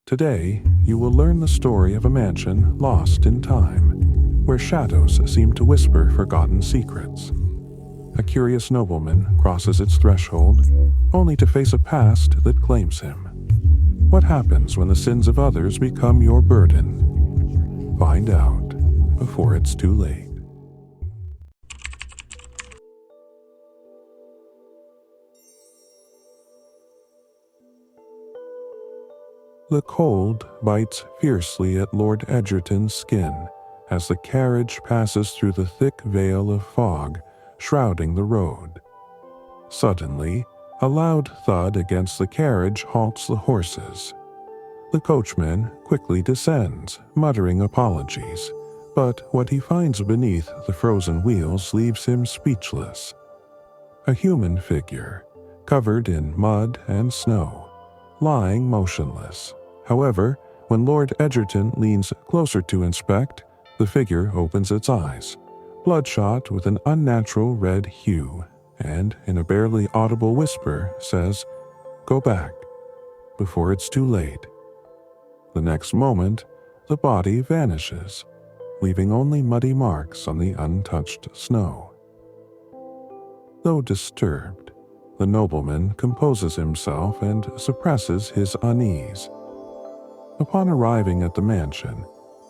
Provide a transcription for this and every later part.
Today, you will learn the story of a mansion lost in time, where shadows seem to whisper forgotten secrets. A curious nobleman crosses its threshold, only to face a past that claims him. What happens when the sins of others become your burden? Find out before it's too late. The cold bites fiercely at Lord Edgerton's skin as the carriage passes through the thick veil of fog shrouding the road. Suddenly, a loud thud against the carriage halts the horses. The coachman quickly descends, muttering apologies, but what he finds beneath the frozen wheels leaves him speechless. A human figure, covered in mud and snow, lying motionless. However, when Lord Edgerton leans closer to inspect, the figure opens its eyes, bloodshot with an unnatural red hue, and, in a barely audible whisper, says, "Go back, before it's too late." The next moment, the body vanishes, leaving only muddy marks on the untouched snow. Though disturbed, the nobleman composes himself and suppresses his unease. Upon arriving at the mansion,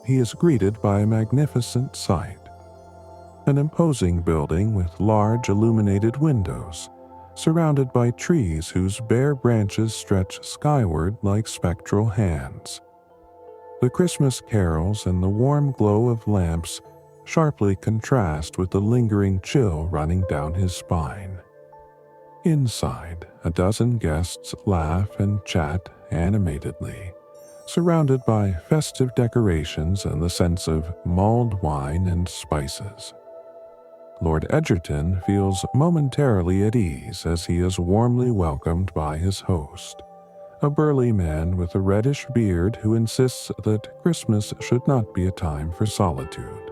he is greeted by a magnificent sight. An imposing building with large illuminated windows, surrounded by trees whose bare branches stretch skyward like spectral hands. The Christmas carols and the warm glow of lamps sharply contrast with the lingering chill running down his spine. Inside, a dozen guests laugh and chat animatedly, surrounded by festive decorations and the scents of mulled wine and spices. Lord Edgerton feels momentarily at ease as he is warmly welcomed by his host, a burly man with a reddish beard who insists that Christmas should not be a time for solitude.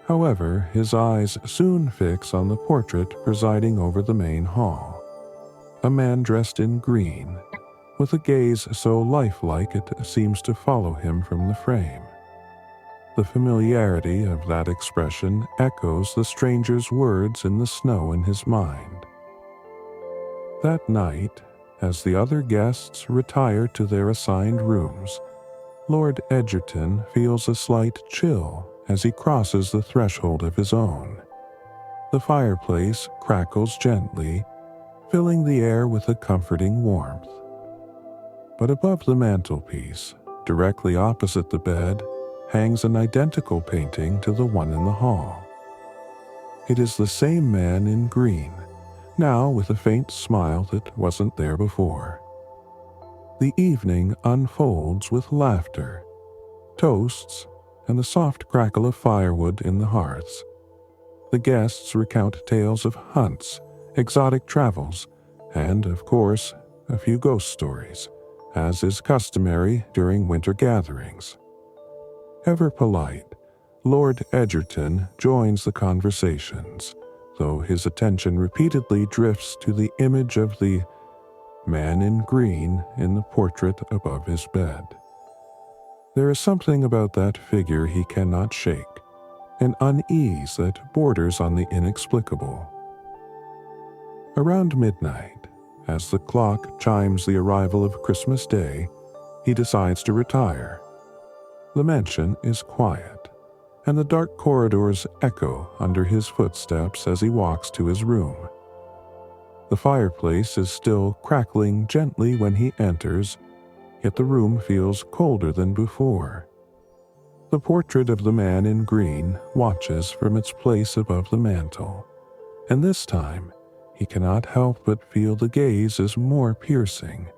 However, his eyes soon fix on the portrait presiding over the main hall, a man dressed in green, with a gaze so lifelike it seems to follow him from the frame. The familiarity of that expression echoes the stranger's words in the snow in his mind. That night, as the other guests retire to their assigned rooms, Lord Edgerton feels a slight chill as he crosses the threshold of his own. The fireplace crackles gently, filling the air with a comforting warmth. But above the mantelpiece, directly opposite the bed, hangs an identical painting to the one in the hall. It is the same man in green, now with a faint smile that wasn't there before. The evening unfolds with laughter, toasts, and the soft crackle of firewood in the hearths. The guests recount tales of hunts, exotic travels, and, of course, a few ghost stories, as is customary during winter gatherings. Ever polite, Lord Edgerton joins the conversations, though his attention repeatedly drifts to the image of the man in green in the portrait above his bed. There is something about that figure he cannot shake, an unease that borders on the inexplicable. Around midnight, as the clock chimes the arrival of Christmas Day, he decides to retire. The mansion is quiet, and the dark corridors echo under his footsteps as he walks to his room. The fireplace is still crackling gently when he enters, yet the room feels colder than before. The portrait of the man in green watches from its place above the mantel, and this time he cannot help but feel the gaze is more piercing,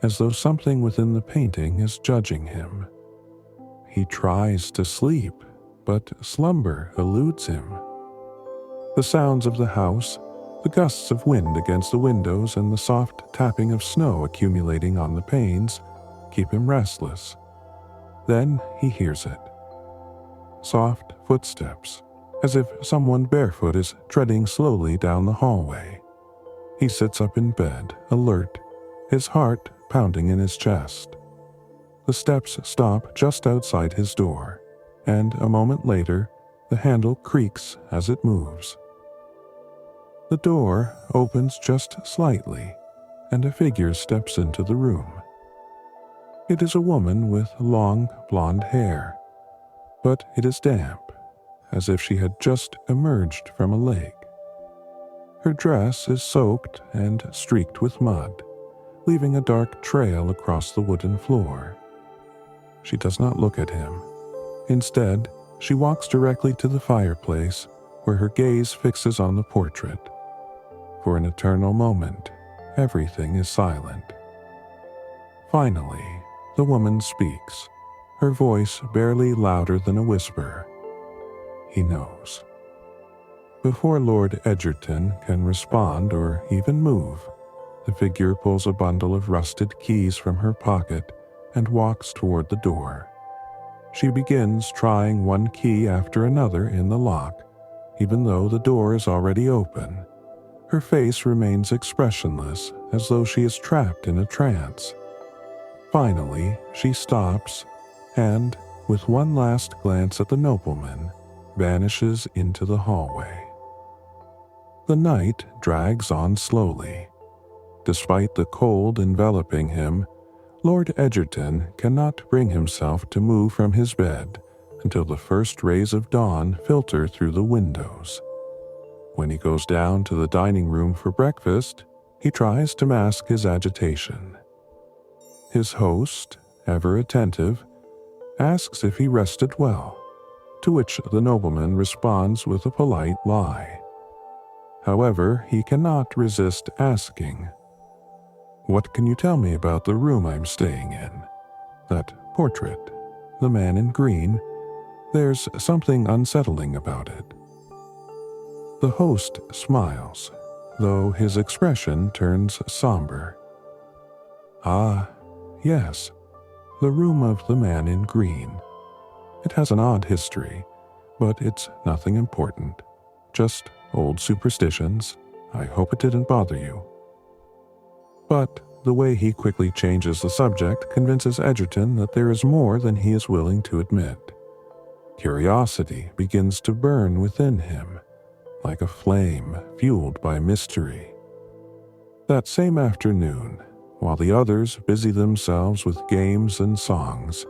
as though something within the painting is judging him. He tries to sleep, but slumber eludes him. The sounds of the house, the gusts of wind against the windows, and the soft tapping of snow accumulating on the panes keep him restless. Then he hears it. Soft footsteps, as if someone barefoot is treading slowly down the hallway. He sits up in bed, alert, his heart pounding in his chest. The steps stop just outside his door, and a moment later, the handle creaks as it moves. The door opens just slightly, and a figure steps into the room. It is a woman with long blonde hair, but it is damp, as if she had just emerged from a lake. Her dress is soaked and streaked with mud, leaving a dark trail across the wooden floor. She does not look at him. Instead, she walks directly to the fireplace, where her gaze fixes on the portrait. For an eternal moment, everything is silent. Finally, the woman speaks, her voice barely louder than a whisper. He knows. Before Lord Edgerton can respond or even move, the figure pulls a bundle of rusted keys from her pocket and walks toward the door. She begins trying one key after another in the lock, even though the door is already open. Her face remains expressionless, as though she is trapped in a trance. Finally, she stops and, with one last glance at the nobleman, vanishes into the hallway. The night drags on slowly. Despite the cold enveloping him, Lord Edgerton cannot bring himself to move from his bed until the first rays of dawn filter through the windows. When he goes down to the dining room for breakfast, he tries to mask his agitation. His host, ever attentive, asks if he rested well, to which the nobleman responds with a polite lie. However, he cannot resist asking, "What can you tell me about the room I'm staying in? That portrait, the man in green, there's something unsettling about it." The host smiles, though his expression turns somber. "Ah, yes, the room of the man in green. It has an odd history, but it's nothing important. Just old superstitions. I hope it didn't bother you." But the way he quickly changes the subject convinces Edgerton that there is more than he is willing to admit. Curiosity begins to burn within him, like a flame fueled by mystery. That same afternoon, while the others busy themselves with games and songs,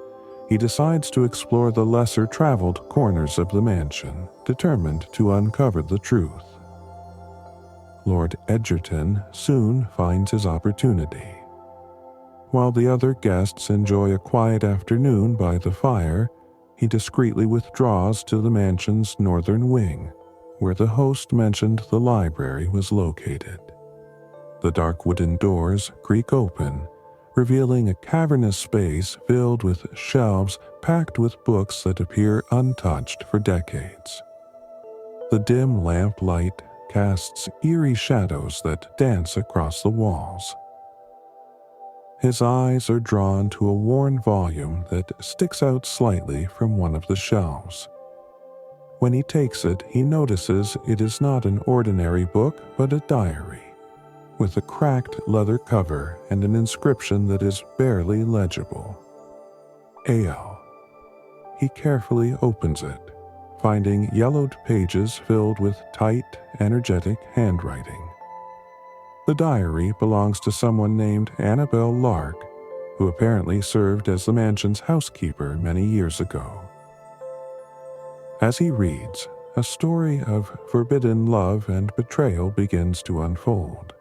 he decides to explore the lesser-traveled corners of the mansion, determined to uncover the truth. Lord Edgerton soon finds his opportunity. While the other guests enjoy a quiet afternoon by the fire, he discreetly withdraws to the mansion's northern wing, where the host mentioned the library was located. The dark wooden doors creak open, revealing a cavernous space filled with shelves packed with books that appear untouched for decades. The dim lamp light casts eerie shadows that dance across the walls. His eyes are drawn to a worn volume that sticks out slightly from one of the shelves. When he takes it, he notices it is not an ordinary book, but a diary, with a cracked leather cover and an inscription that is barely legible. A.L. He carefully opens it, finding yellowed pages filled with tight, energetic handwriting. The diary belongs to someone named Annabelle Lark, who apparently served as the mansion's housekeeper many years ago. As he reads, a story of forbidden love and betrayal begins to unfold.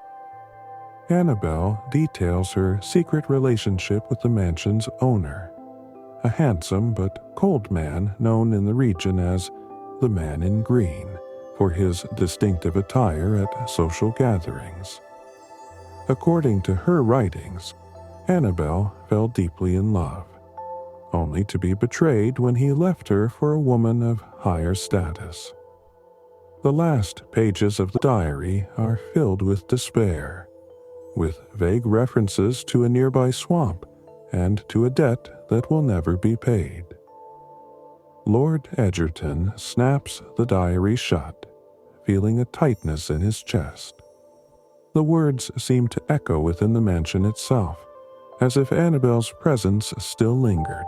Annabelle details her secret relationship with the mansion's owner, a handsome but cold man known in the region as the Man in Green for his distinctive attire at social gatherings. According to her writings, Annabelle fell deeply in love, only to be betrayed when he left her for a woman of higher status. The last pages of the diary are filled with despair, with vague references to a nearby swamp and to a debt that will never be paid. Lord Edgerton snaps the diary shut, feeling a tightness in his chest. The words seem to echo within the mansion itself, as if Annabel's presence still lingered.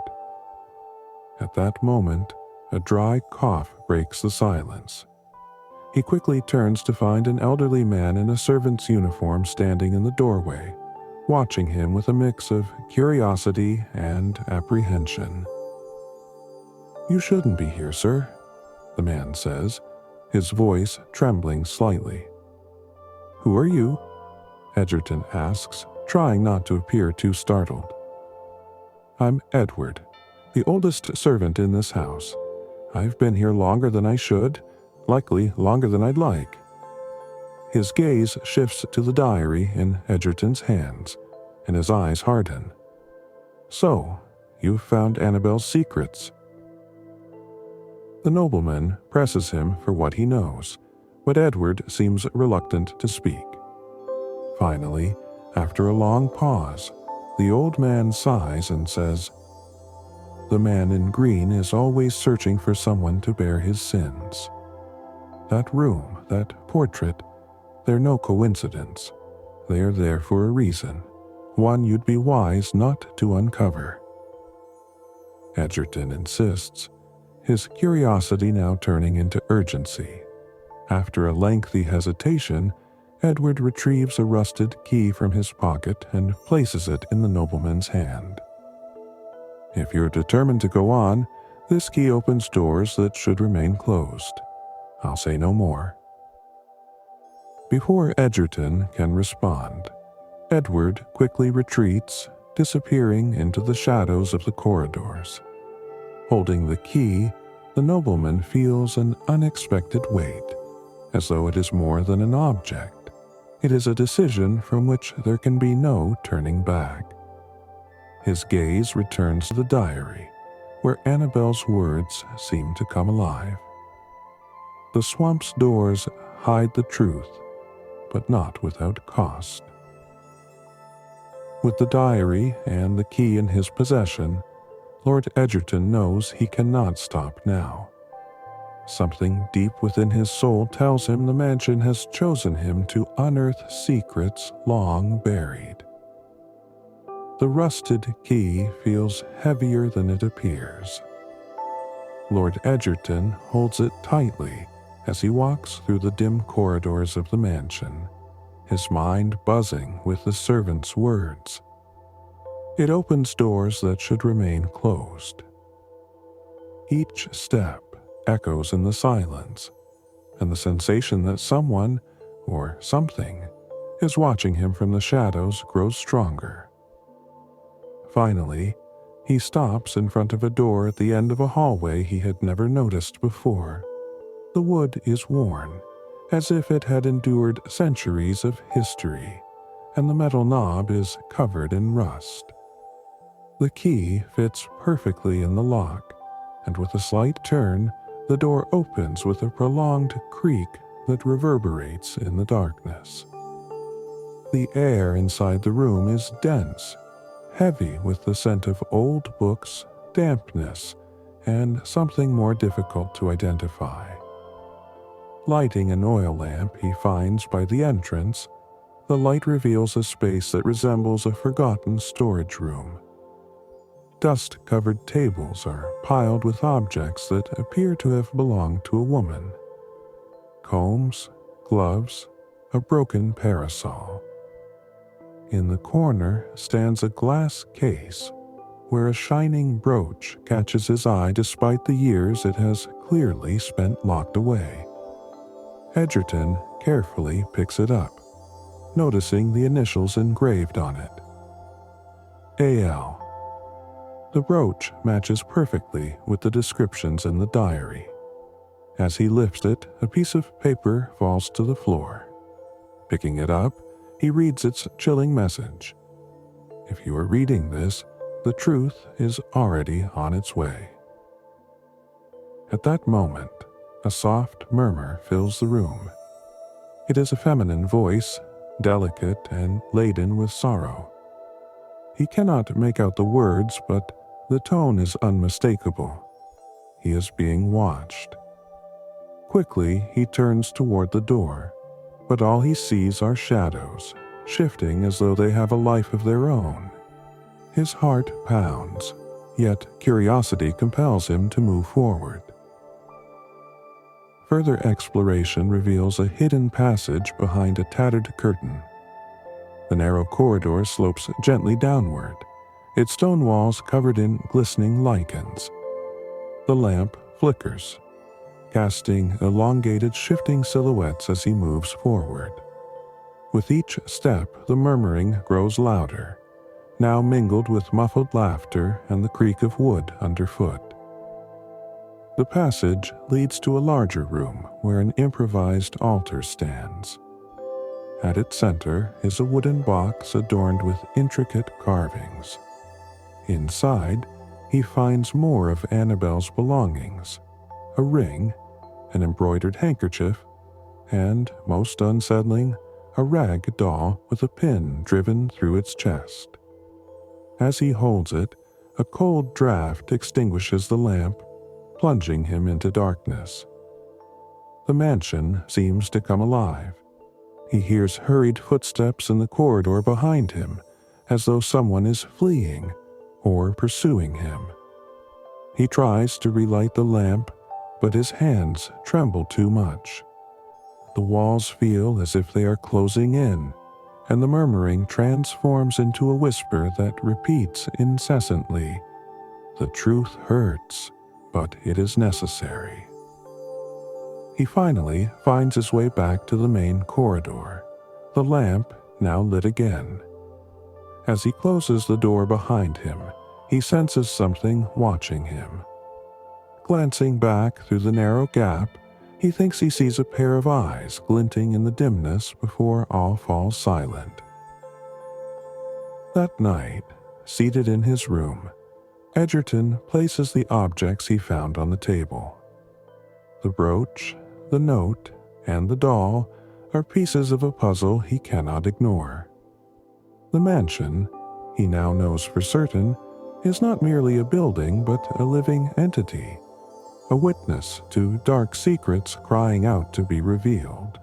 At that moment, a dry cough breaks the silence. He quickly turns to find an elderly man in a servant's uniform standing in the doorway, watching him with a mix of curiosity and apprehension. "You shouldn't be here, sir," the man says, his voice trembling slightly. "Who are you?" Edgerton asks, trying not to appear too startled. "I'm Edward, the oldest servant in this house. I've been here longer than I should, likely longer than I'd like." His gaze shifts to the diary in Edgerton's hands, and his eyes harden. "So, you've found Annabel's secrets." The nobleman presses him for what he knows, but Edward seems reluctant to speak. Finally, after a long pause, the old man sighs and says, "The man in green is always searching for someone to bear his sins. That room, that portrait, they're no coincidence. They are there for a reason, one you'd be wise not to uncover." Edgerton insists, his curiosity now turning into urgency. After a lengthy hesitation, Edward retrieves a rusted key from his pocket and places it in the nobleman's hand. "If you're determined to go on, this key opens doors that should remain closed. I'll say no more." Before Edgerton can respond, Edward quickly retreats, disappearing into the shadows of the corridors. Holding the key, the nobleman feels an unexpected weight, as though it is more than an object. It is a decision from which there can be no turning back. His gaze returns to the diary, where Annabel's words seem to come alive. "The swamp's doors hide the truth, but not without cost." With the diary and the key in his possession, Lord Edgerton knows he cannot stop now. Something deep within his soul tells him the mansion has chosen him to unearth secrets long buried. The rusted key feels heavier than it appears. Lord Edgerton holds it tightly as he walks through the dim corridors of the mansion, his mind buzzing with the servant's words. It opens doors that should remain closed. Each step echoes in the silence, and the sensation that someone, or something, is watching him from the shadows grows stronger. Finally, he stops in front of a door at the end of a hallway he had never noticed before. The wood is worn, as if it had endured centuries of history, and the metal knob is covered in rust. The key fits perfectly in the lock, and with a slight turn, the door opens with a prolonged creak that reverberates in the darkness. The air inside the room is dense, heavy with the scent of old books, dampness, and something more difficult to identify. Lighting an oil lamp he finds by the entrance, the light reveals a space that resembles a forgotten storage room. Dust-covered tables are piled with objects that appear to have belonged to a woman. Combs, gloves, a broken parasol. In the corner stands a glass case where a shining brooch catches his eye despite the years it has clearly spent locked away. Edgerton carefully picks it up, noticing the initials engraved on it. A.L. The brooch matches perfectly with the descriptions in the diary. As he lifts it, a piece of paper falls to the floor. Picking it up, he reads its chilling message. If you are reading this, the truth is already on its way. At that moment, a soft murmur fills the room. It is a feminine voice, delicate and laden with sorrow. He cannot make out the words, but the tone is unmistakable. He is being watched. Quickly, he turns toward the door, but all he sees are shadows, shifting as though they have a life of their own. His heart pounds, yet curiosity compels him to move forward. Further exploration reveals a hidden passage behind a tattered curtain. The narrow corridor slopes gently downward, its stone walls covered in glistening lichens. The lamp flickers, casting elongated, shifting silhouettes as he moves forward. With each step, the murmuring grows louder, now mingled with muffled laughter and the creak of wood underfoot. The passage leads to a larger room where an improvised altar stands. At its center is a wooden box adorned with intricate carvings. Inside, he finds more of Annabel's belongings: a ring, an embroidered handkerchief, and, most unsettling, a rag doll with a pin driven through its chest. As he holds it, a cold draft extinguishes the lamp, plunging him into darkness. The mansion seems to come alive. He hears hurried footsteps in the corridor behind him, as though someone is fleeing or pursuing him. He tries to relight the lamp, but his hands tremble too much. The walls feel as if they are closing in, and the murmuring transforms into a whisper that repeats incessantly, "The truth hurts, but it is necessary." He finally finds his way back to the main corridor, the lamp now lit again. As he closes the door behind him, he senses something watching him. Glancing back through the narrow gap, he thinks he sees a pair of eyes glinting in the dimness before all falls silent. That night, seated in his room, Edgerton places the objects he found on the table. The brooch, the note, and the doll are pieces of a puzzle he cannot ignore. The mansion, he now knows for certain, is not merely a building but a living entity, a witness to dark secrets crying out to be revealed.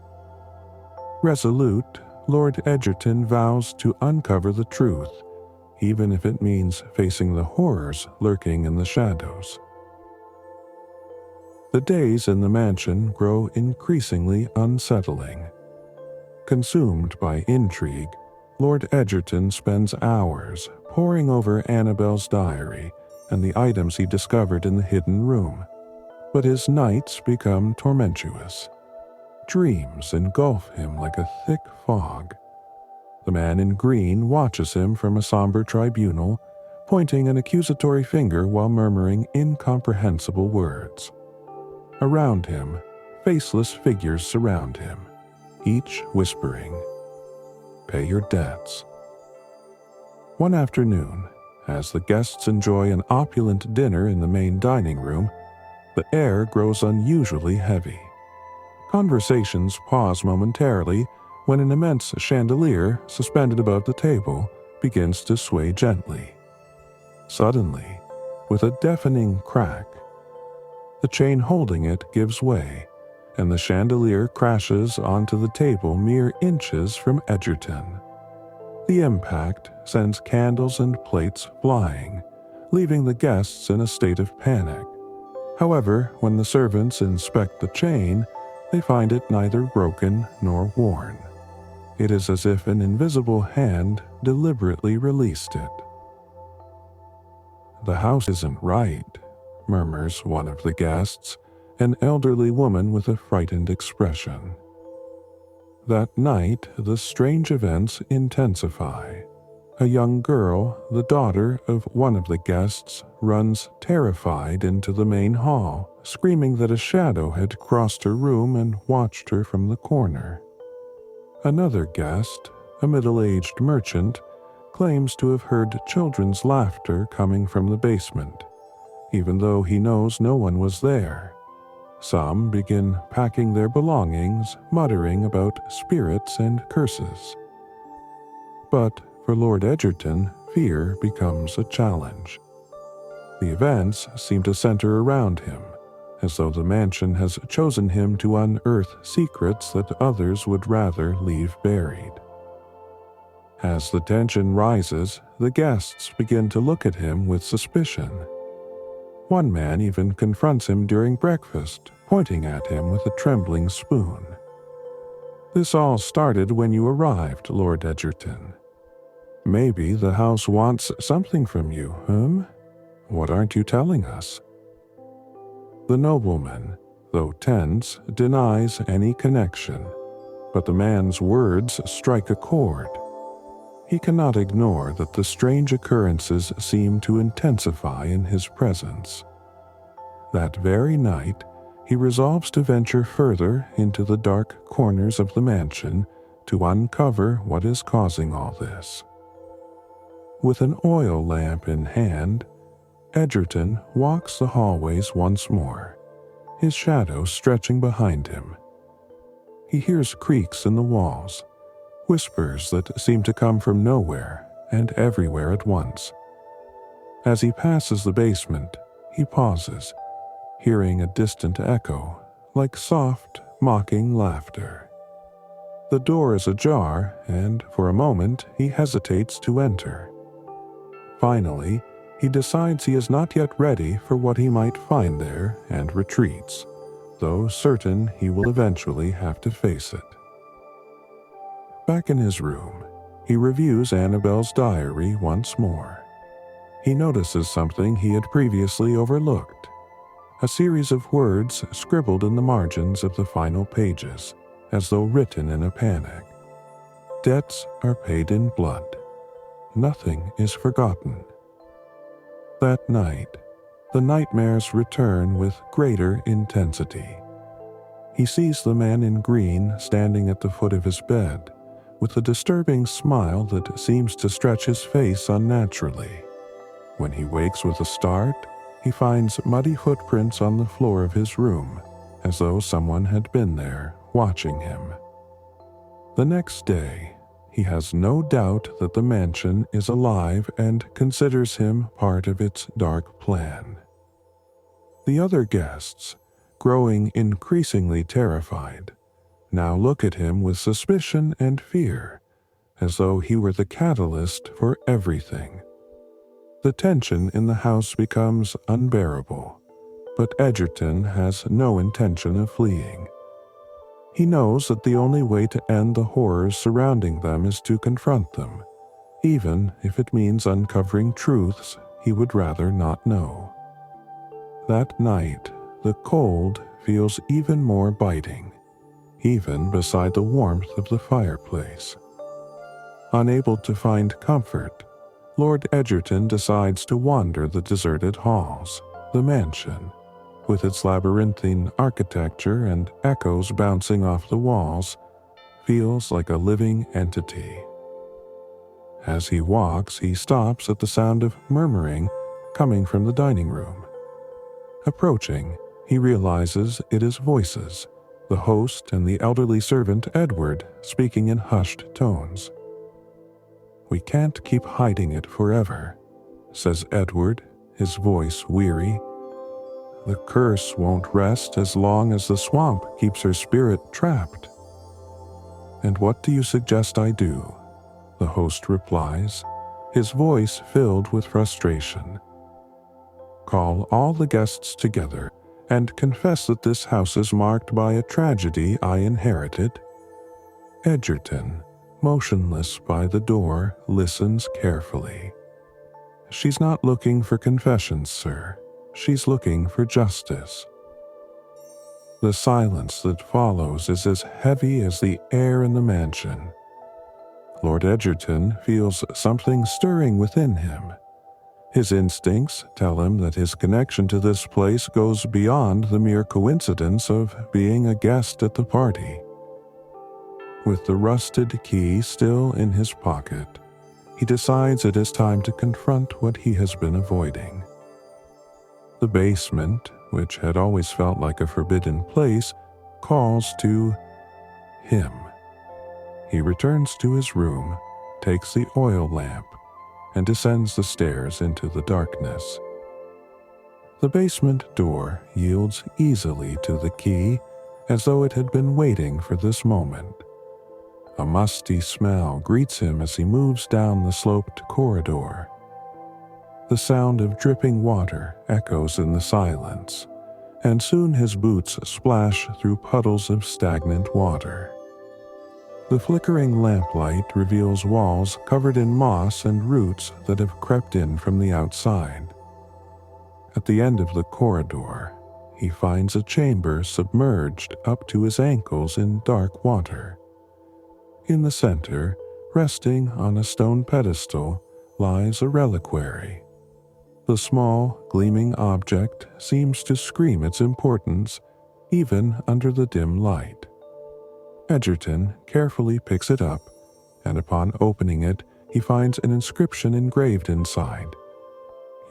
Resolute, Lord Edgerton vows to uncover the truth, even if it means facing the horrors lurking in the shadows. The days in the mansion grow increasingly unsettling. Consumed by intrigue, Lord Edgerton spends hours poring over Annabel's diary and the items he discovered in the hidden room. But his nights become tormentuous. Dreams engulf him like a thick fog. The man in green watches him from a somber tribunal, pointing an accusatory finger while murmuring incomprehensible words. Around him, faceless figures surround him, each whispering, "Pay your debts." One afternoon, as the guests enjoy an opulent dinner in the main dining room, the air grows unusually heavy. Conversations pause momentarily when an immense chandelier suspended above the table begins to sway gently. Suddenly, with a deafening crack, the chain holding it gives way, and the chandelier crashes onto the table mere inches from Edgerton. The impact sends candles and plates flying, leaving the guests in a state of panic. However, when the servants inspect the chain, they find it neither broken nor worn. It is as if an invisible hand deliberately released it. "The house isn't right," murmurs one of the guests, an elderly woman with a frightened expression. That night, the strange events intensify. A young girl, the daughter of one of the guests, runs terrified into the main hall, screaming that a shadow had crossed her room and watched her from the corner. Another guest, a middle-aged merchant, claims to have heard children's laughter coming from the basement, even though he knows no one was there. Some begin packing their belongings, muttering about spirits and curses. But for Lord Edgerton, fear becomes a challenge. The events seem to center around him, as though the mansion has chosen him to unearth secrets that others would rather leave buried. As the tension rises, the guests begin to look at him with suspicion. One man even confronts him during breakfast, pointing at him with a trembling spoon. "This all started when you arrived, Lord Edgerton. Maybe the house wants something from you, What aren't you telling us?" The nobleman, though tense, denies any connection, but the man's words strike a chord. He cannot ignore that the strange occurrences seem to intensify in his presence. That very night, he resolves to venture further into the dark corners of the mansion to uncover what is causing all this. With an oil lamp in hand, Edgerton walks the hallways once more, his shadow stretching behind him. He hears creaks in the walls, whispers that seem to come from nowhere and everywhere at once. As he passes the basement, he pauses, hearing a distant echo, like soft, mocking laughter. The door is ajar, and for a moment he hesitates to enter. Finally, he decides he is not yet ready for what he might find there and retreats, though certain he will eventually have to face it. Back in his room, he reviews Annabelle's diary once more. He notices something he had previously overlooked, a series of words scribbled in the margins of the final pages, as though written in a panic. Debts are paid in blood. Nothing is forgotten. That night, the nightmares return with greater intensity. He sees the man in green standing at the foot of his bed, with a disturbing smile that seems to stretch his face unnaturally. When he wakes with a start, he finds muddy footprints on the floor of his room, as though someone had been there, watching him. The next day, he has no doubt that the mansion is alive and considers him part of its dark plan. The other guests, growing increasingly terrified, now look at him with suspicion and fear, as though he were the catalyst for everything. The tension in the house becomes unbearable, but Edgerton has no intention of fleeing. He knows that the only way to end the horrors surrounding them is to confront them, even if it means uncovering truths he would rather not know. That night, the cold feels even more biting, even beside the warmth of the fireplace. Unable to find comfort, Lord Edgerton decides to wander the deserted halls. The mansion, with its labyrinthine architecture and echoes bouncing off the walls, feels like a living entity. As he walks, he stops at the sound of murmuring coming from the dining room. Approaching, he realizes it is voices, the host and the elderly servant Edward speaking in hushed tones. "We can't keep hiding it forever," says Edward, his voice weary. "The curse won't rest as long as the swamp keeps her spirit trapped." "And what do you suggest I do?" the host replies, his voice filled with frustration. "Call all the guests together and confess that this house is marked by a tragedy I inherited." Edgerton, motionless by the door, listens carefully. "She's not looking for confessions, sir. She's looking for justice." The silence that follows is as heavy as the air in the mansion. Lord Edgerton feels something stirring within him. His instincts tell him that his connection to this place goes beyond the mere coincidence of being a guest at the party. With the rusted key still in his pocket, he decides it is time to confront what he has been avoiding. The basement, which had always felt like a forbidden place, calls to him. He returns to his room, takes the oil lamp, and descends the stairs into the darkness. The basement door yields easily to the key, as though it had been waiting for this moment. A musty smell greets him as he moves down the sloped corridor. The sound of dripping water echoes in the silence, and soon his boots splash through puddles of stagnant water. The flickering lamplight reveals walls covered in moss and roots that have crept in from the outside. At the end of the corridor, he finds a chamber submerged up to his ankles in dark water. In the center, resting on a stone pedestal, lies a reliquary. The small, gleaming object seems to scream its importance, even under the dim light. Edgerton carefully picks it up, and upon opening it, he finds an inscription engraved inside.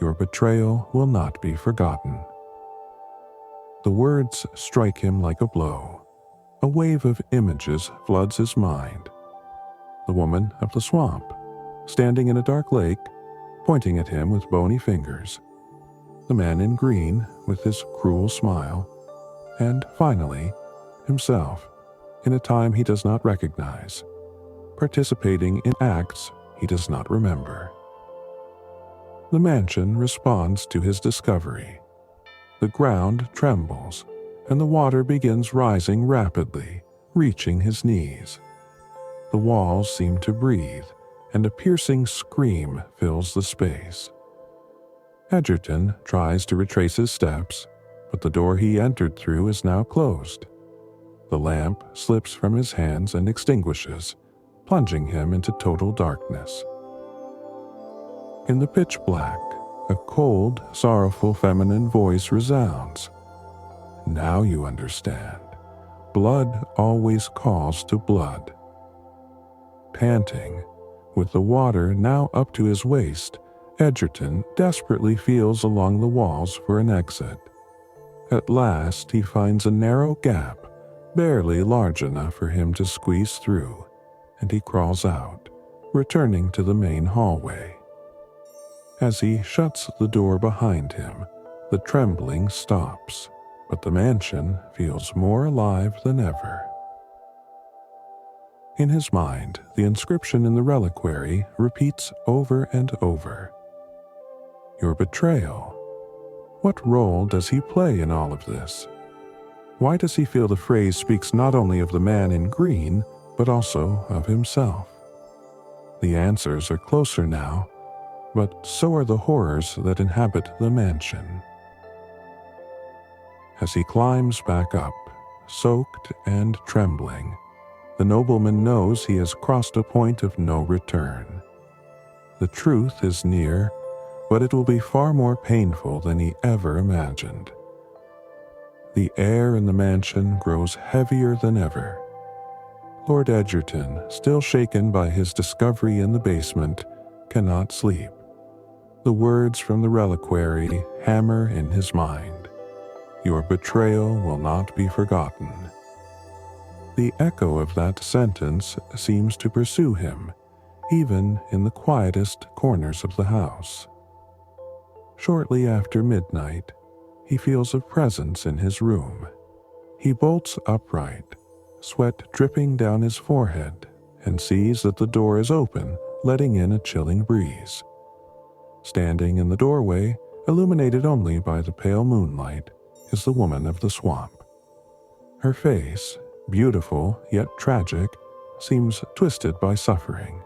"Your betrayal will not be forgotten." The words strike him like a blow. A wave of images floods his mind. The woman of the swamp, standing in a dark lake, pointing at him with bony fingers. The man in green, with his cruel smile. And finally, himself, in a time he does not recognize, participating in acts he does not remember. The mansion responds to his discovery. The ground trembles, and the water begins rising rapidly, reaching his knees. The walls seem to breathe, and a piercing scream fills the space. Edgerton tries to retrace his steps, but the door he entered through is now closed. The lamp slips from his hands and extinguishes, plunging him into total darkness. In the pitch black, a cold, sorrowful feminine voice resounds. "Now you understand. Blood always calls to blood." Panting, with the water now up to his waist, Edgerton desperately feels along the walls for an exit. At last he finds a narrow gap, barely large enough for him to squeeze through, and he crawls out, returning to the main hallway. As he shuts the door behind him, the trembling stops, but the mansion feels more alive than ever. In his mind, the inscription in the reliquary repeats over and over. Your betrayal. What role does he play in all of this? Why does he feel the phrase speaks not only of the man in green, but also of himself? The answers are closer now, but so are the horrors that inhabit the mansion. As he climbs back up, soaked and trembling, the nobleman knows he has crossed a point of no return. The truth is near, but it will be far more painful than he ever imagined. The air in the mansion grows heavier than ever. Lord Edgerton, still shaken by his discovery in the basement, cannot sleep. The words from the reliquary hammer in his mind. Your betrayal will not be forgotten. The echo of that sentence seems to pursue him, even in the quietest corners of the house. Shortly after midnight, he feels a presence in his room. He bolts upright, sweat dripping down his forehead, and sees that the door is open, letting in a chilling breeze. Standing in the doorway, illuminated only by the pale moonlight, is the woman of the swamp. Her face, beautiful yet tragic, seems twisted by suffering.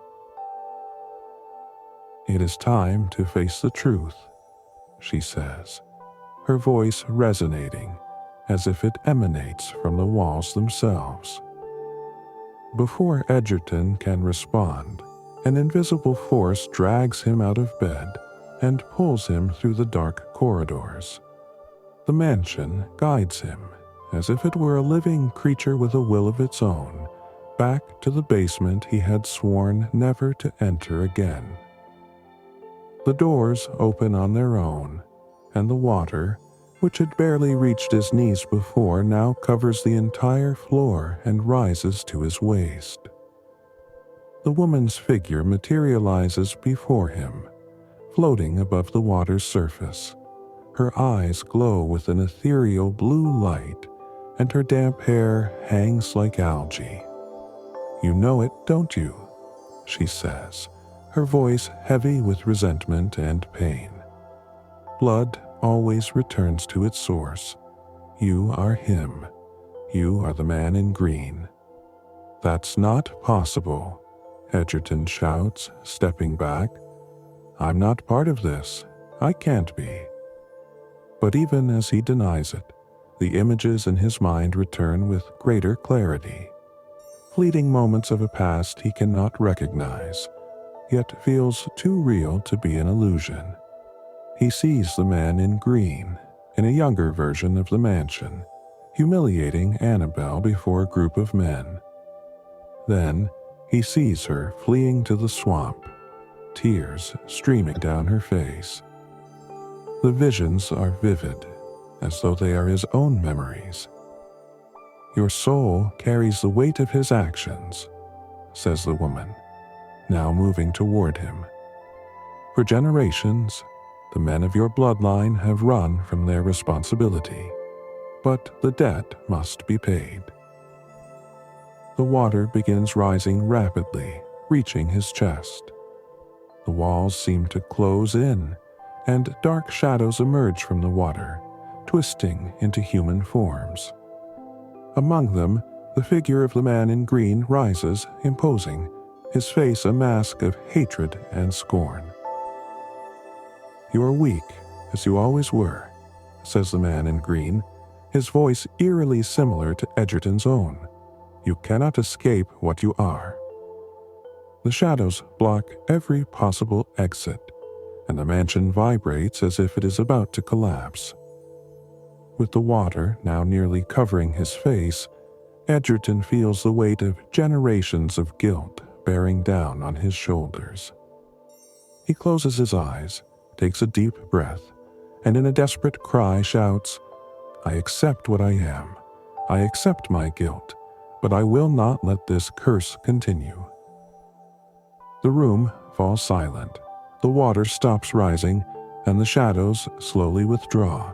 "It is time to face the truth," she says, her voice resonating as if it emanates from the walls themselves. Before Edgerton can respond, an invisible force drags him out of bed and pulls him through the dark corridors. The mansion guides him, as if it were a living creature with a will of its own, back to the basement he had sworn never to enter again. The doors open on their own, and the water, which had barely reached his knees before, now covers the entire floor and rises to his waist. The woman's figure materializes before him, floating above the water's surface. Her eyes glow with an ethereal blue light, and her damp hair hangs like algae. "You know it, don't you?" she says, her voice heavy with resentment and pain. "Blood always returns to its source. You are him. You are the man in green." "That's not possible," Edgerton shouts, stepping back. "I'm not part of this. I can't be." But even as he denies it, the images in his mind return with greater clarity. Fleeting moments of a past he cannot recognize, yet feels too real to be an illusion. He sees the man in green, in a younger version of the mansion, humiliating Annabelle before a group of men. Then he sees her fleeing to the swamp, tears streaming down her face. The visions are vivid, as though they are his own memories. "Your soul carries the weight of his actions," says the woman, now moving toward him. "For generations, the men of your bloodline have run from their responsibility, but the debt must be paid." The water begins rising rapidly, reaching his chest. The walls seem to close in, and dark shadows emerge from the water, twisting into human forms. Among them, the figure of the man in green rises, imposing, his face a mask of hatred and scorn. "You are weak, as you always were," says the man in green, his voice eerily similar to Edgerton's own. "You cannot escape what you are." The shadows block every possible exit, and the mansion vibrates as if it is about to collapse. With the water now nearly covering his face, Edgerton feels the weight of generations of guilt bearing down on his shoulders. He closes his eyes, takes a deep breath, and in a desperate cry shouts, "I accept what I am. I accept my guilt, but I will not let this curse continue." The room falls silent, the water stops rising, and the shadows slowly withdraw.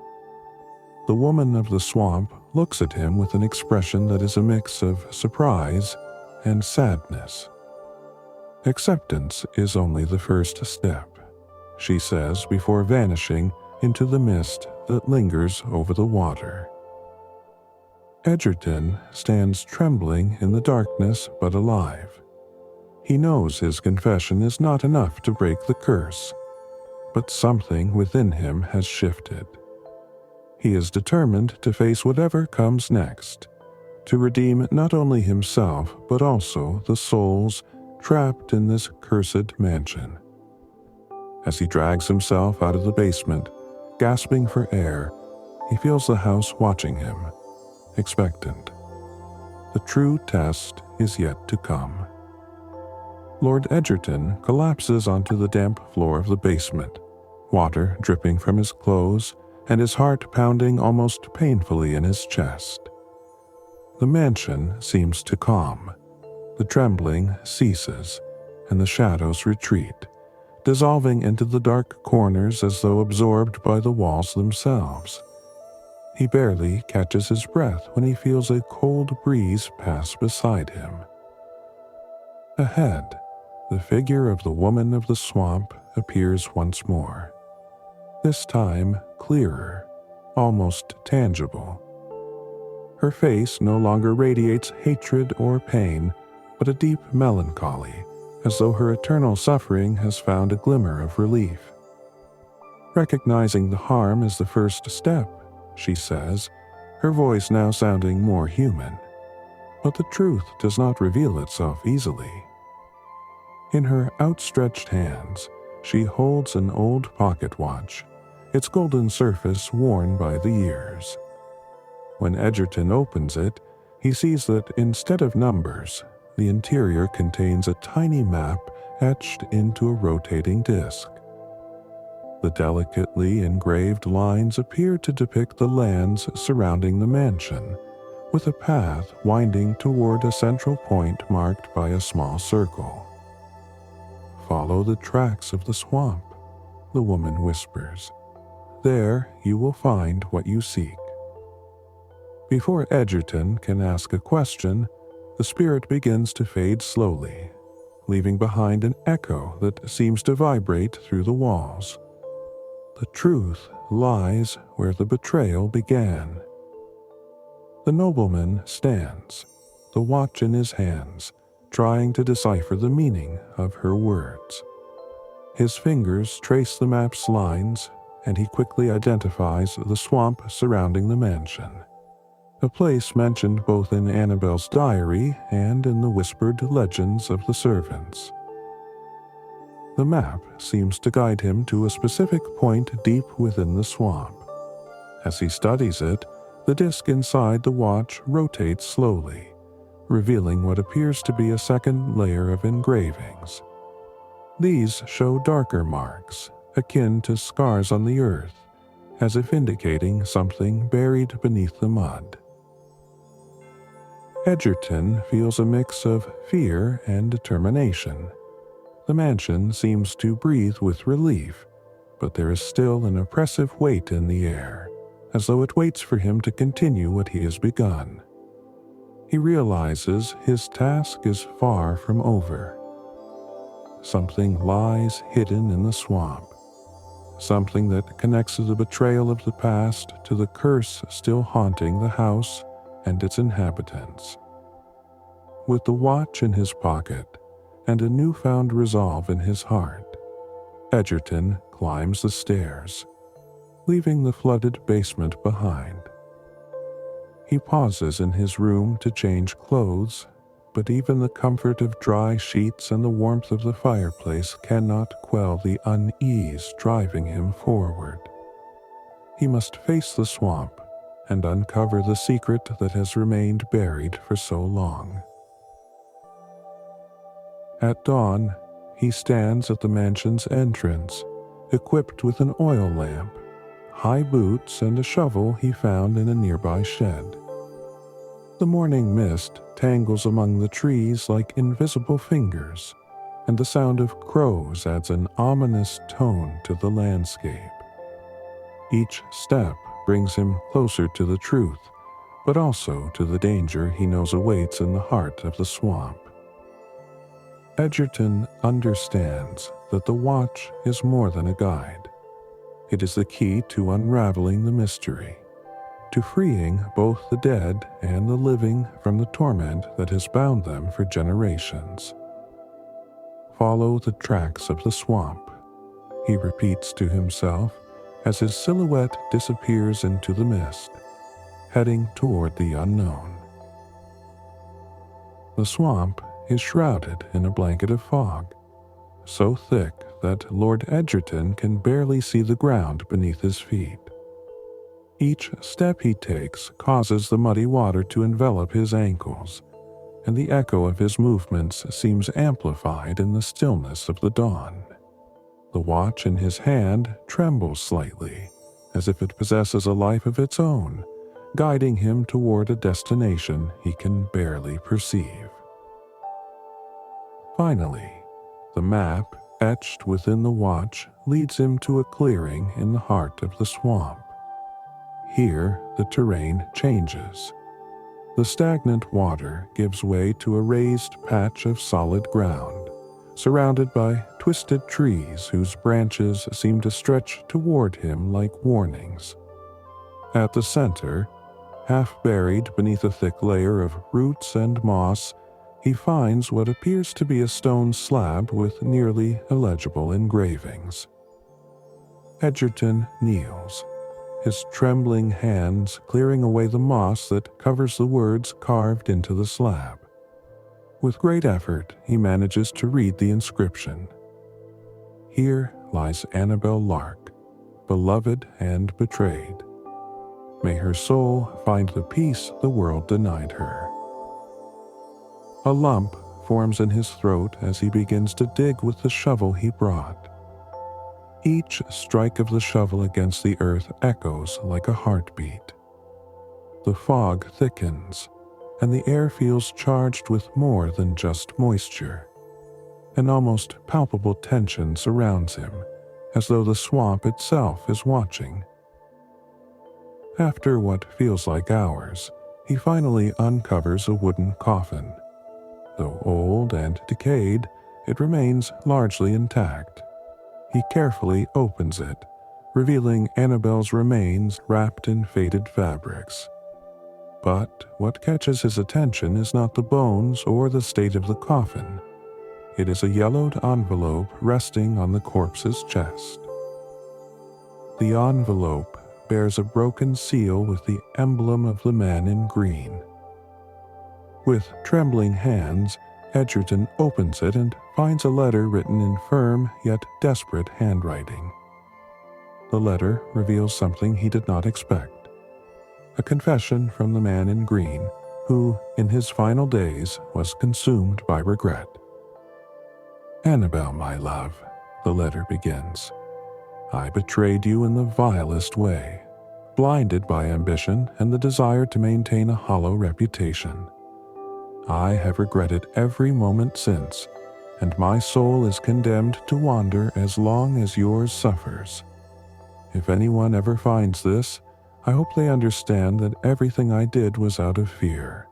The woman of the swamp looks at him with an expression that is a mix of surprise and sadness. "Acceptance is only the first step," she says before vanishing into the mist that lingers over the water. Edgerton stands trembling in the darkness but alive. He knows his confession is not enough to break the curse, but something within him has shifted. He is determined to face whatever comes next, to redeem not only himself but also the souls trapped in this cursed mansion. As he drags himself out of the basement, gasping for air, he feels the house watching him, expectant. The true test is yet to come. Lord Edgerton collapses onto the damp floor of the basement, water dripping from his clothes and his heart pounding almost painfully in his chest. The mansion seems to calm. The trembling ceases, and the shadows retreat, dissolving into the dark corners as though absorbed by the walls themselves. He barely catches his breath when he feels a cold breeze pass beside him. Ahead, the figure of the woman of the swamp appears once more. This time clearer, almost tangible. Her face no longer radiates hatred or pain, but a deep melancholy, as though her eternal suffering has found a glimmer of relief. Recognizing the harm is the first step, she says, her voice now sounding more human. But the truth does not reveal itself easily. In her outstretched hands, she holds an old pocket watch, its golden surface worn by the years. When Edgerton opens it, he sees that instead of numbers, the interior contains a tiny map etched into a rotating disc. The delicately engraved lines appear to depict the lands surrounding the mansion, with a path winding toward a central point marked by a small circle. "Follow the tracks of the swamp," the woman whispers. "There you will find what you seek." Before Edgerton can ask a question, the spirit begins to fade slowly, leaving behind an echo that seems to vibrate through the walls. The truth lies where the betrayal began. The nobleman stands, the watch in his hands, trying to decipher the meaning of her words. His fingers trace the map's lines, and he quickly identifies the swamp surrounding the mansion, a place mentioned both in Annabel's diary and in the whispered legends of the servants. The map seems to guide him to a specific point deep within the swamp. As he studies it, the disc inside the watch rotates slowly, revealing what appears to be a second layer of engravings. These show darker marks, akin to scars on the earth, as if indicating something buried beneath the mud. Edgerton feels a mix of fear and determination. The mansion seems to breathe with relief, but there is still an oppressive weight in the air, as though it waits for him to continue what he has begun. He realizes his task is far from over. Something lies hidden in the swamp, something that connects the betrayal of the past to the curse still haunting the house and its inhabitants. With the watch in his pocket and a newfound resolve in his heart, Edgerton climbs the stairs, leaving the flooded basement behind. He pauses in his room to change clothes, but even the comfort of dry sheets and the warmth of the fireplace cannot quell the unease driving him forward. He must face the swamp and uncover the secret that has remained buried for so long. At dawn, he stands at the mansion's entrance, equipped with an oil lamp, high boots, and a shovel he found in a nearby shed. The morning mist tangles among the trees like invisible fingers, and the sound of crows adds an ominous tone to the landscape. Each step brings him closer to the truth, but also to the danger he knows awaits in the heart of the swamp. Edgerton understands that the watch is more than a guide. It is the key to unraveling the mystery, to freeing both the dead and the living from the torment that has bound them for generations. Follow the tracks of the swamp, he repeats to himself as his silhouette disappears into the mist, heading toward the unknown. The swamp is shrouded in a blanket of fog, so thick that Lord Edgerton can barely see the ground beneath his feet. Each step he takes causes the muddy water to envelop his ankles, and the echo of his movements seems amplified in the stillness of the dawn. The watch in his hand trembles slightly, as if it possesses a life of its own, guiding him toward a destination he can barely perceive. Finally, the map etched within the watch leads him to a clearing in the heart of the swamp. Here, the terrain changes. The stagnant water gives way to a raised patch of solid ground, surrounded by twisted trees whose branches seem to stretch toward him like warnings. At the center, half buried beneath a thick layer of roots and moss, he finds what appears to be a stone slab with nearly illegible engravings. Edgerton kneels, his trembling hands clearing away the moss that covers the words carved into the slab. With great effort, he manages to read the inscription. Here lies Annabel Lark, beloved and betrayed. May her soul find the peace the world denied her. A lump forms in his throat as he begins to dig with the shovel he brought. Each strike of the shovel against the earth echoes like a heartbeat. The fog thickens, and the air feels charged with more than just moisture. An almost palpable tension surrounds him, as though the swamp itself is watching. After what feels like hours, he finally uncovers a wooden coffin, Though old and decayed, it remains largely intact. He carefully opens it, revealing Annabel's remains wrapped in faded fabrics. But what catches his attention is not the bones or the state of the coffin. It is a yellowed envelope resting on the corpse's chest. The envelope bears a broken seal with the emblem of the man in green. With trembling hands, Edgerton opens it and finds a letter written in firm yet desperate handwriting. The letter reveals something he did not expect: a confession from the man in green, who, in his final days, was consumed by regret. "Annabel, my love," the letter begins, "I betrayed you in the vilest way, blinded by ambition and the desire to maintain a hollow reputation. I have regretted every moment since, and my soul is condemned to wander as long as yours suffers. If anyone ever finds this, I hope they understand that everything I did was out of fear,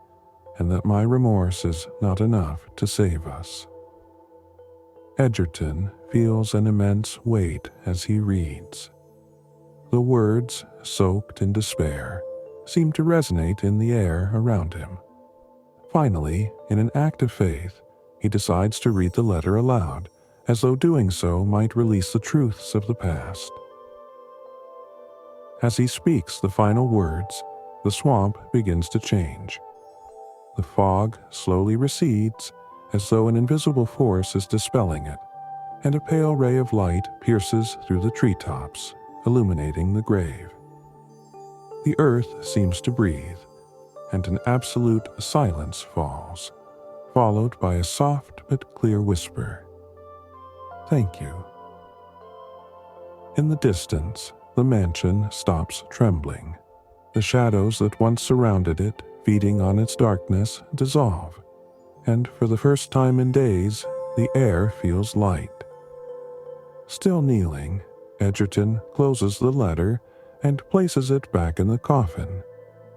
and that my remorse is not enough to save us." Edgerton feels an immense weight as he reads. The words, soaked in despair, seem to resonate in the air around him. Finally, in an act of faith, he decides to read the letter aloud, as though doing so might release the truths of the past. As he speaks the final words, the swamp begins to change. The fog slowly recedes, as though an invisible force is dispelling it, and a pale ray of light pierces through the treetops, illuminating the grave. The earth seems to breathe, and an absolute silence falls, followed by a soft but clear whisper: "Thank you." In the distance, the mansion stops trembling. The shadows that once surrounded it, feeding on its darkness, dissolve, and for the first time in days, the air feels light. Still kneeling, Edgerton closes the letter and places it back in the coffin,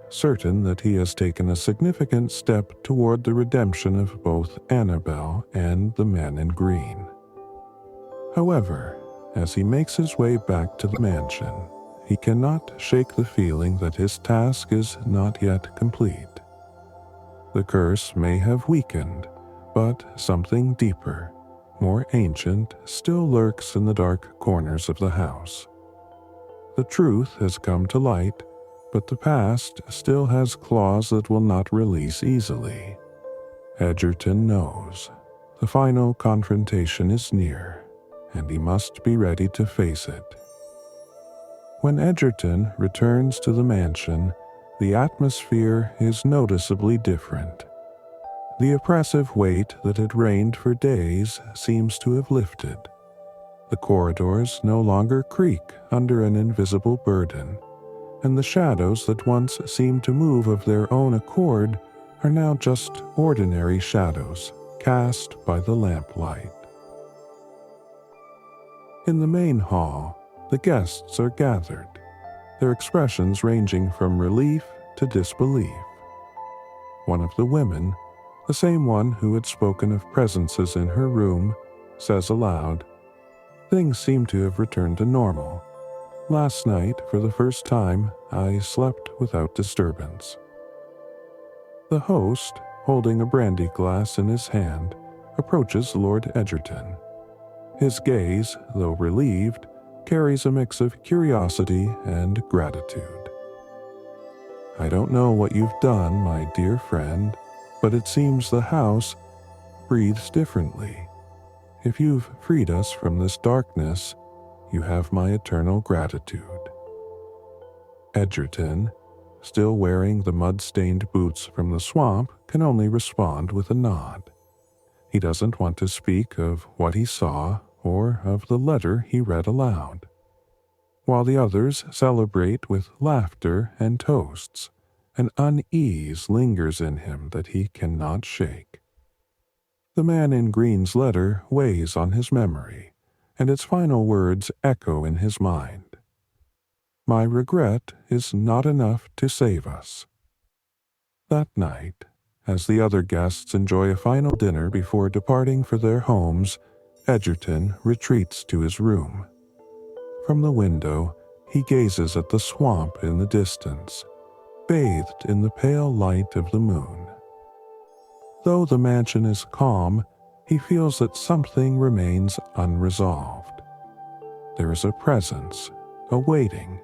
certain that he has taken a significant step toward the redemption of both Annabel and the man in green. However, as he makes his way back to the mansion, he cannot shake the feeling that his task is not yet complete. The curse may have weakened, but something deeper, more ancient, still lurks in the dark corners of the house. The truth has come to light, but the past still has claws that will not release easily. Edgerton knows the final confrontation is near, and he must be ready to face it. When Edgerton returns to the mansion, the atmosphere is noticeably different. The oppressive weight that had reigned for days seems to have lifted. The corridors no longer creak under an invisible burden, and the shadows that once seemed to move of their own accord are now just ordinary shadows cast by the lamplight. In the main hall, the guests are gathered, their expressions ranging from relief to disbelief. One of the women, the same one who had spoken of presences in her room, says aloud, "Things seem to have returned to normal. Last night, for the first time, I slept without disturbance." The host, holding a brandy glass in his hand, approaches Lord Edgerton. His gaze, though relieved, carries a mix of curiosity and gratitude. "I don't know what you've done, my dear friend, but it seems the house breathes differently. If you've freed us from this darkness, you have my eternal gratitude." Edgerton, still wearing the mud-stained boots from the swamp, can only respond with a nod. He doesn't want to speak of what he saw or of the letter he read aloud. While the others celebrate with laughter and toasts, an unease lingers in him that he cannot shake. The man in green's letter weighs on his memory, and its final words echo in his mind. "My regret is not enough to save us." That night, As the other guests enjoy a final dinner before departing for their homes, Edgerton retreats to his room. From the window, he gazes at the swamp in the distance, bathed in the pale light of the moon. Though the mansion is calm, he feels that something remains unresolved. There is a presence, a waiting,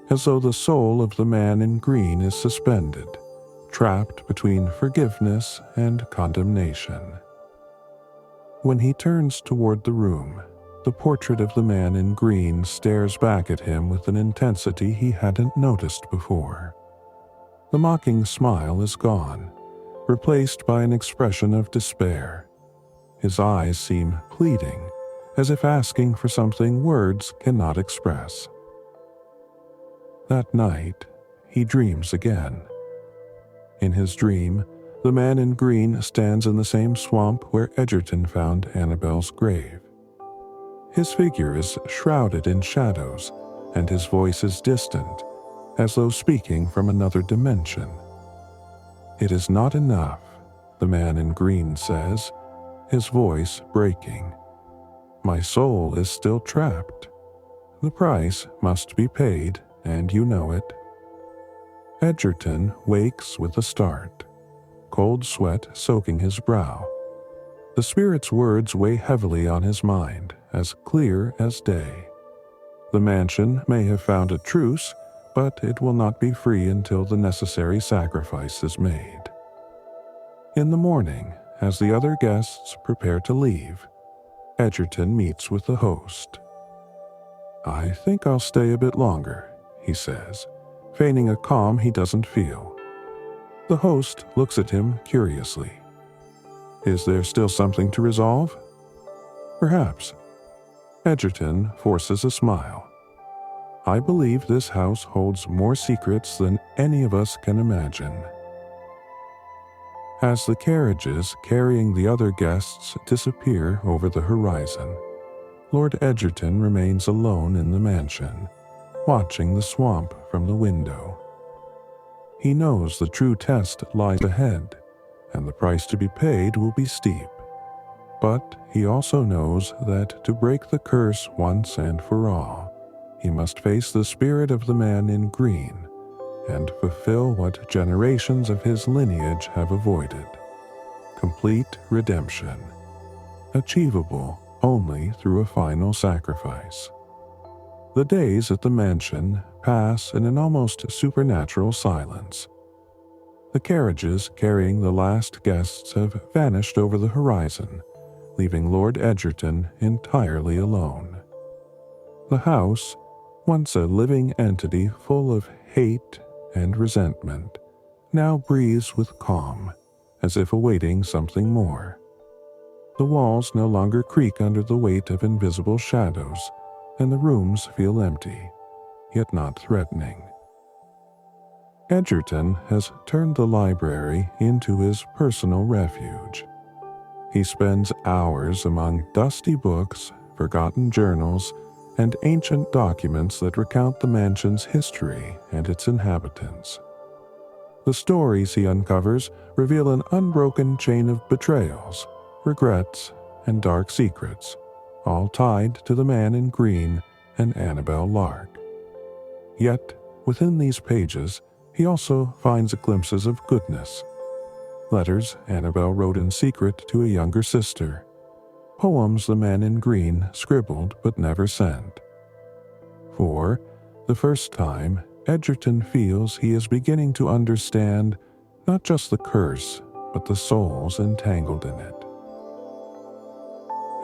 as though the soul of the man in green is suspended, trapped between forgiveness and condemnation. When he turns toward the room, the portrait of the man in green stares back at him with an intensity he hadn't noticed before. The mocking smile is gone, replaced by an expression of despair. His eyes seem pleading, as if asking for something words cannot express. That night, he dreams again. In his dream, the man in green stands in the same swamp where Edgerton found Annabel's grave. His figure is shrouded in shadows, and his voice is distant, as though speaking from another dimension. "It is not enough," the man in green says, his voice breaking. "My soul is still trapped. The price must be paid, and you know it." Edgerton wakes with a start, cold sweat soaking his brow. The spirit's words weigh heavily on his mind, as clear as day. The mansion may have found a truce, but it will not be free until the necessary sacrifice is made. In the morning, as the other guests prepare to leave, Edgerton meets with the host. "I think I'll stay a bit longer," he says, feigning a calm he doesn't feel. The host looks at him curiously. "Is there still something to resolve?" "Perhaps." Edgerton forces a smile. "I believe this house holds more secrets than any of us can imagine." As the carriages carrying the other guests disappear over the horizon, Lord Edgerton remains alone in the mansion, watching the swamp from the window. He knows the true test lies ahead, and the price to be paid will be steep. But he also knows that to break the curse once and for all, he must face the spirit of the man in green and fulfill what generations of his lineage have avoided: complete redemption, achievable only through a final sacrifice. The days at the mansion pass in an almost supernatural silence. The carriages carrying the last guests have vanished over the horizon, leaving Lord Edgerton entirely alone. The house, once a living entity full of hate and resentment, now breathes with calm, as if awaiting something more. The walls no longer creak under the weight of invisible shadows, and the rooms feel empty, yet not threatening. Edgerton has turned the library into his personal refuge. He spends hours among dusty books, forgotten journals, and ancient documents that recount the mansion's history and its inhabitants. The stories he uncovers reveal an unbroken chain of betrayals, regrets, and dark secrets, all tied to the man in green and Annabel Lark. Yet, within these pages, he also finds glimpses of goodness. Letters Annabel wrote in secret to a younger sister, poems the man in green scribbled but never sent. For the first time, Edgerton feels he is beginning to understand not just the curse, but the souls entangled in it.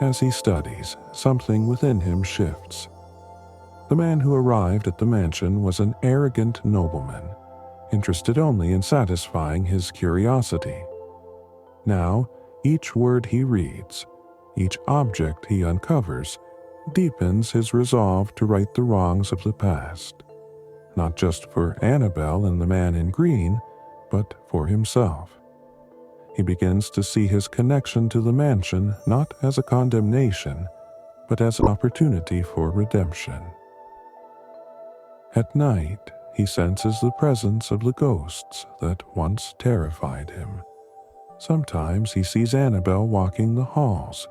As he studies, something within him shifts. The man who arrived at the mansion was an arrogant nobleman, interested only in satisfying his curiosity. Now, each word he reads, each object he uncovers, deepens his resolve to right the wrongs of the past, not just for Annabel and the man in green, but for himself. He begins to see his connection to the mansion not as a condemnation, but as an opportunity for redemption. At night, he senses the presence of the ghosts that once terrified him. Sometimes he sees Annabel walking the halls,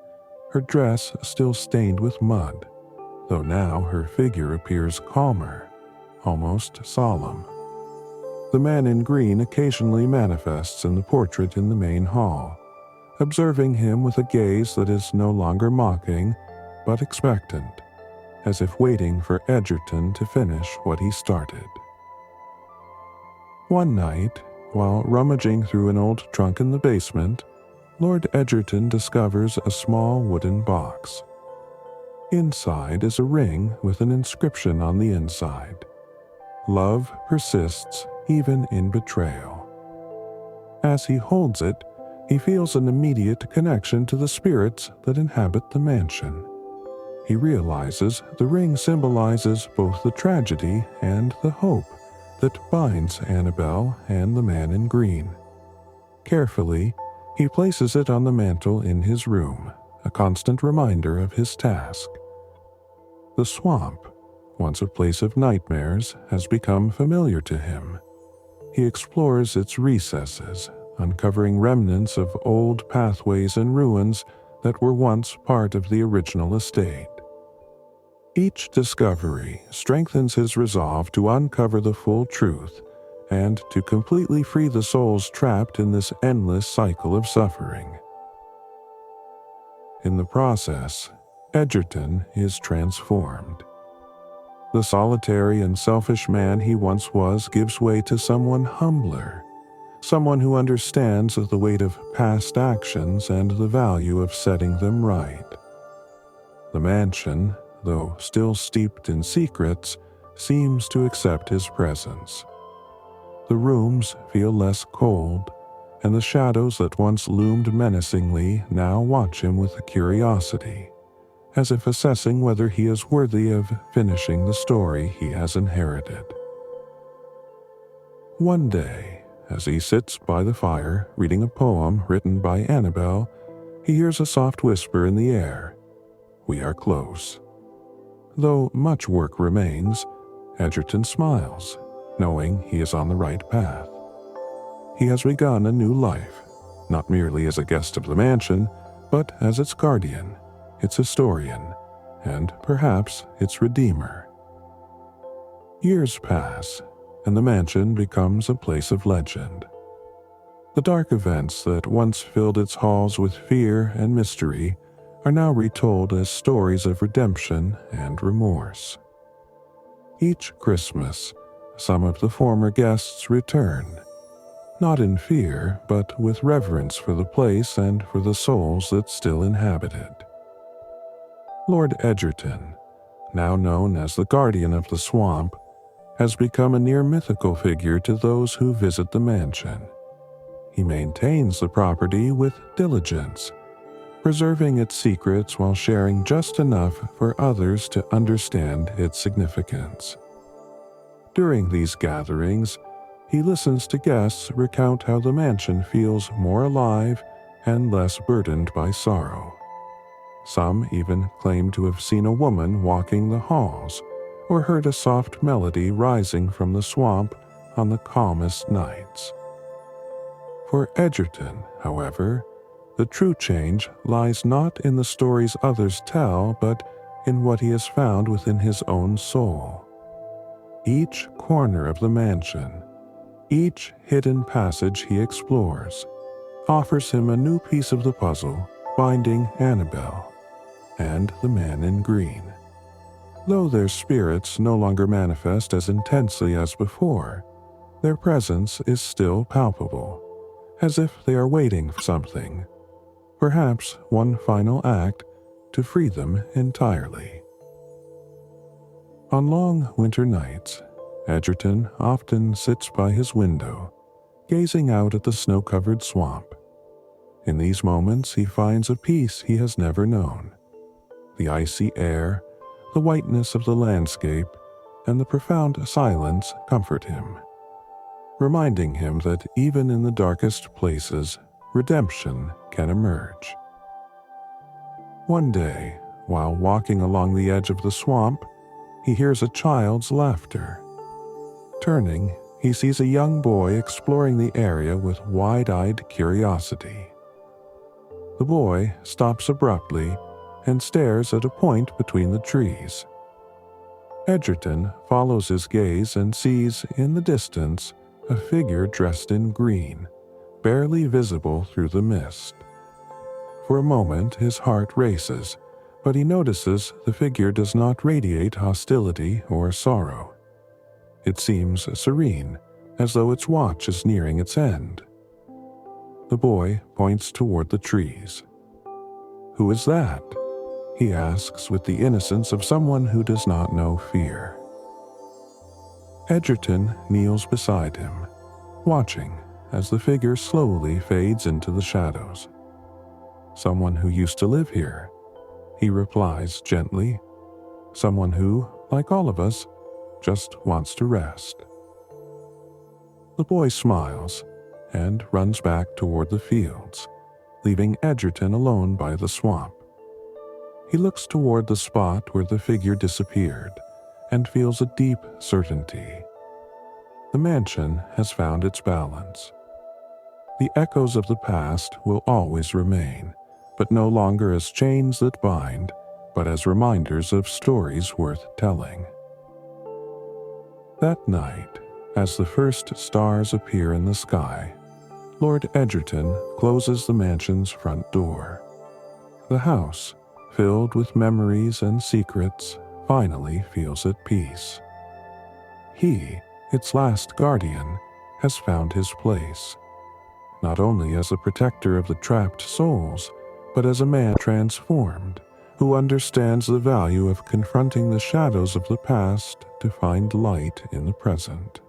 her dress still stained with mud, though now her figure appears calmer, almost solemn. The man in green occasionally manifests in the portrait in the main hall, observing him with a gaze that is no longer mocking, but expectant, as if waiting for Edgerton to finish what he started. One night, while rummaging through an old trunk in the basement, Lord Edgerton discovers a small wooden box. Inside is a ring with an inscription on the inside. Love persists even in betrayal. As he holds it, he feels an immediate connection to the spirits that inhabit the mansion. He realizes the ring symbolizes both the tragedy and the hope that binds Annabel and the man in green. Carefully, he places it on the mantel in his room, a constant reminder of his task. The swamp, once a place of nightmares, has become familiar to him. He explores its recesses, uncovering remnants of old pathways and ruins that were once part of the original estate. Each discovery strengthens his resolve to uncover the full truth and to completely free the souls trapped in this endless cycle of suffering. In the process, Edgerton is transformed. The solitary and selfish man he once was gives way to someone humbler, someone who understands the weight of past actions and the value of setting them right. The mansion, though still steeped in secrets, seems to accept his presence. The rooms feel less cold, and the shadows that once loomed menacingly now watch him with curiosity, as if assessing whether he is worthy of finishing the story he has inherited. One day, as he sits by the fire reading a poem written by Annabel, he hears a soft whisper in the air. "We are close." Though much work remains, Edgerton smiles, knowing he is on the right path. He has begun a new life, not merely as a guest of the mansion, but as its guardian, its historian, and perhaps its redeemer. Years pass, and the mansion becomes a place of legend. The dark events that once filled its halls with fear and mystery are now retold as stories of redemption and remorse. Each Christmas, some of the former guests return, not in fear, but with reverence for the place and for the souls that still inhabit it. Lord Edgerton, now known as the guardian of the swamp, has become a near mythical figure to those who visit the mansion. He maintains the property with diligence, preserving its secrets while sharing just enough for others to understand its significance. During these gatherings, he listens to guests recount how the mansion feels more alive and less burdened by sorrow. Some even claim to have seen a woman walking the halls or heard a soft melody rising from the swamp on the calmest nights. For Edgerton, however, the true change lies not in the stories others tell, but in what he has found within his own soul. Each corner of the mansion, each hidden passage he explores, offers him a new piece of the puzzle binding Annabel and the man in green. Though their spirits no longer manifest as intensely as before, their presence is still palpable, as if they are waiting for something, perhaps one final act to free them entirely. On long winter nights, Edgerton often sits by his window, gazing out at the snow-covered swamp. In these moments he finds a peace he has never known. The icy air, the whiteness of the landscape, and the profound silence comfort him, reminding him that even in the darkest places, redemption can emerge. One day, while walking along the edge of the swamp, he hears a child's laughter. Turning, he sees a young boy exploring the area with wide-eyed curiosity. The boy stops abruptly and stares at a point between the trees. Edgerton follows his gaze and sees, in the distance, a figure dressed in green, barely visible through the mist. For a moment his heart races, but he notices the figure does not radiate hostility or sorrow. It seems serene, as though its watch is nearing its end. The boy points toward the trees. "Who is that?" he asks with the innocence of someone who does not know fear. Edgerton kneels beside him, watching as the figure slowly fades into the shadows. "Someone who used to live here," he replies gently. "Someone who, like all of us, just wants to rest." The boy smiles and runs back toward the fields, leaving Edgerton alone by the swamp. He looks toward the spot where the figure disappeared and feels a deep certainty. The mansion has found its balance. The echoes of the past will always remain, but no longer as chains that bind, but as reminders of stories worth telling. That night, as the first stars appear in the sky, Lord Edgerton closes the mansion's front door. The house, filled with memories and secrets, finally feels at peace. He, its last guardian, has found his place, not only as a protector of the trapped souls, but as a man transformed, who understands the value of confronting the shadows of the past to find light in the present.